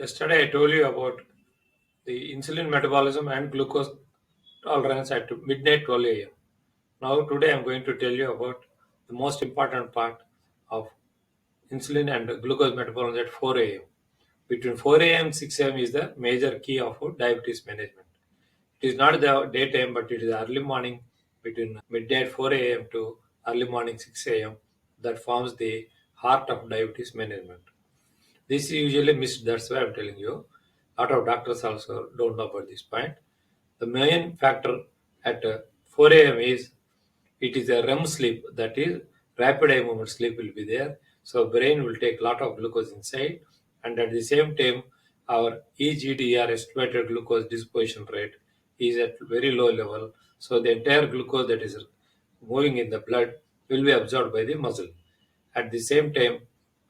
Yesterday, I told you about the insulin metabolism and glucose tolerance at midnight 12 a.m. Now, today, I'm going to tell you about the most important part of insulin and glucose metabolism at 4 a.m. Between 4 a.m. and 6 a.m. is the major key of diabetes management. It is not the daytime, but it is early morning between midnight 4 a.m. to early morning 6 a.m. that forms the heart of diabetes management. This is usually missed. That's why I'm telling you. A lot of doctors also don't know about this point. The main factor at 4 a.m. is it is a REM sleep, that is rapid eye movement sleep will be there. So brain will take a lot of glucose inside, and at the same time, our EGDR estimated glucose disposition rate is at very low level. So the entire glucose that is moving in the blood will be absorbed by the muscle. At the same time,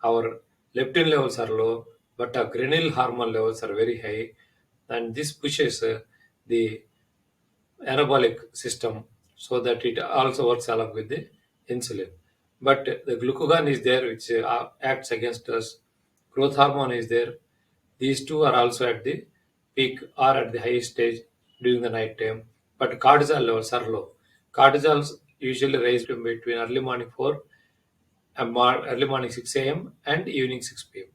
our leptin levels are low, but our ghrelin hormone levels are very high, and this pushes the anabolic system so that it also works along with the insulin. But the glucagon is there, which acts against us. Growth hormone is there. These two are also at the peak or at the highest stage during the night time. But cortisol levels are low. Cortisol usually rise between early morning 4 and early morning 6 a.m. and evening 6 p.m.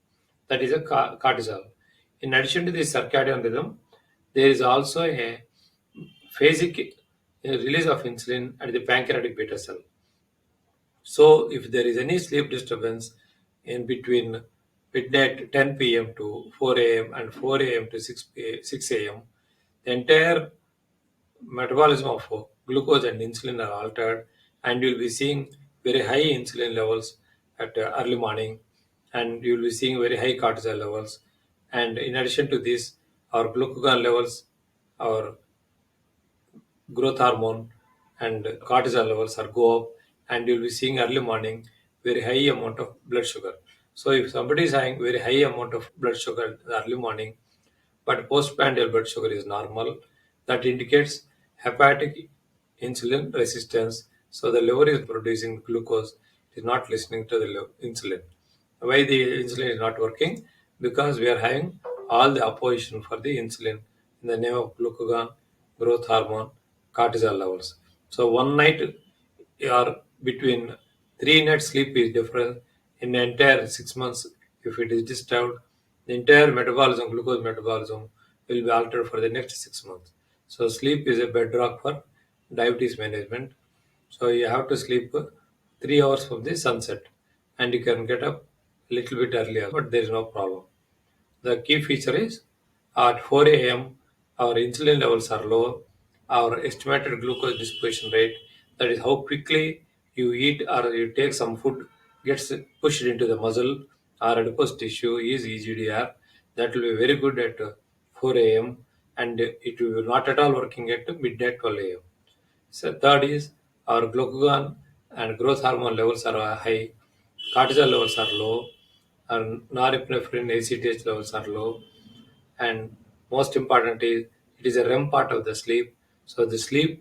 That is a cortisol. In addition to this circadian rhythm, there is also a phasic release of insulin at the pancreatic beta cell. So, if there is any sleep disturbance in between midnight 10 p.m. to 4 a.m. and 4 a.m. to 6 a.m., the entire metabolism of glucose and insulin are altered, and you'll be seeing very high insulin levels at early morning, and you'll be seeing very high cortisol levels. And in addition to this, our glucagon levels, our growth hormone and cortisol levels are go up, and you'll be seeing early morning very high amount of blood sugar. So if somebody is having very high amount of blood sugar in the early morning, but postprandial blood sugar is normal, that indicates hepatic insulin resistance. So the liver is producing glucose, it is not listening to the insulin. Why the insulin is not working? Because we are having all the opposition for the insulin in the name of glucagon, growth hormone, cortisol levels. So one night or between 3 nights sleep is different in the entire 6 months. If it is disturbed, the entire metabolism, glucose metabolism, will be altered for the next 6 months. So sleep is a bedrock for diabetes management. So you have to sleep 3 hours from the sunset, and you can get up a little bit earlier, but there is no problem. The key feature is at 4 a.m. our insulin levels are low, our estimated glucose disposition rate, that is how quickly you eat or you take some food, gets pushed into the muscle or adipose tissue is EGDR. That will be very good at 4 a.m. and it will be not at all working at midnight 12 a.m. So third is our glucagon and growth hormone levels are high, cortisol levels are low, and norepinephrine ACTH levels are low, and most important is it is a REM part of the sleep. So the sleep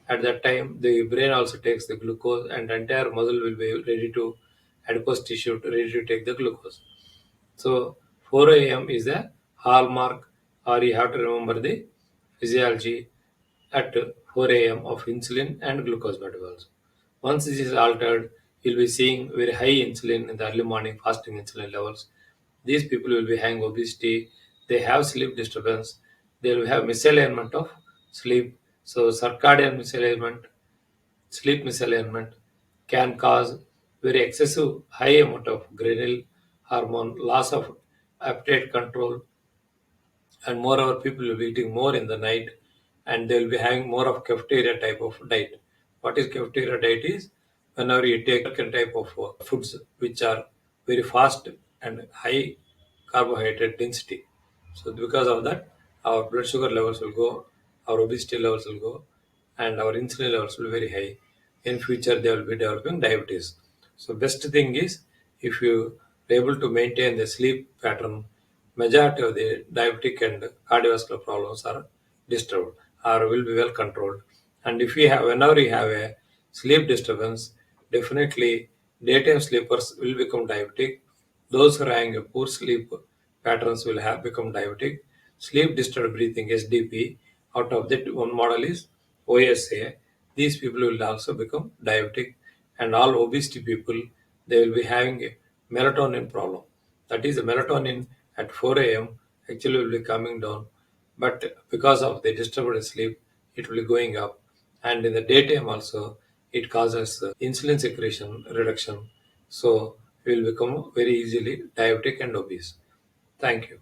at that time the brain also takes the glucose, and the entire muscle will be ready to adipose tissue ready to take the glucose. So 4 a.m. is the hallmark, or you have to remember the physiology at 4 a.m. of insulin and glucose metabolism. Once this is altered, you'll be seeing very high insulin in the early morning fasting insulin levels. These people will be having obesity, they have sleep disturbance, they will have misalignment of sleep. So circadian misalignment, sleep misalignment can cause very excessive high amount of ghrelin hormone, loss of appetite control, and moreover people will be eating more in the night, and they will be having more of cafeteria type of diet. What is cafeteria diet is whenever you take a type of foods which are very fast and high carbohydrate density. So because of that, our blood sugar levels will go, our obesity levels will go, and our insulin levels will be very high. In future, they will be developing diabetes. So best thing is if you are able to maintain the sleep pattern, majority of the diabetic and cardiovascular problems are disturbed or will be well controlled. And if you have, whenever you have a sleep disturbance, definitely daytime sleepers will become diabetic. Those who are having a poor sleep patterns will have become diabetic. Sleep disturbed breathing (SDP), out of that one model is OSA. These people will also become diabetic, and all obesity people, they will be having a melatonin problem. That is, the melatonin at 4 a.m. actually will be coming down, but because of the disturbed sleep, it will be going up, and in the daytime also it causes insulin secretion reduction. So we will become very easily diabetic and obese. Thank you.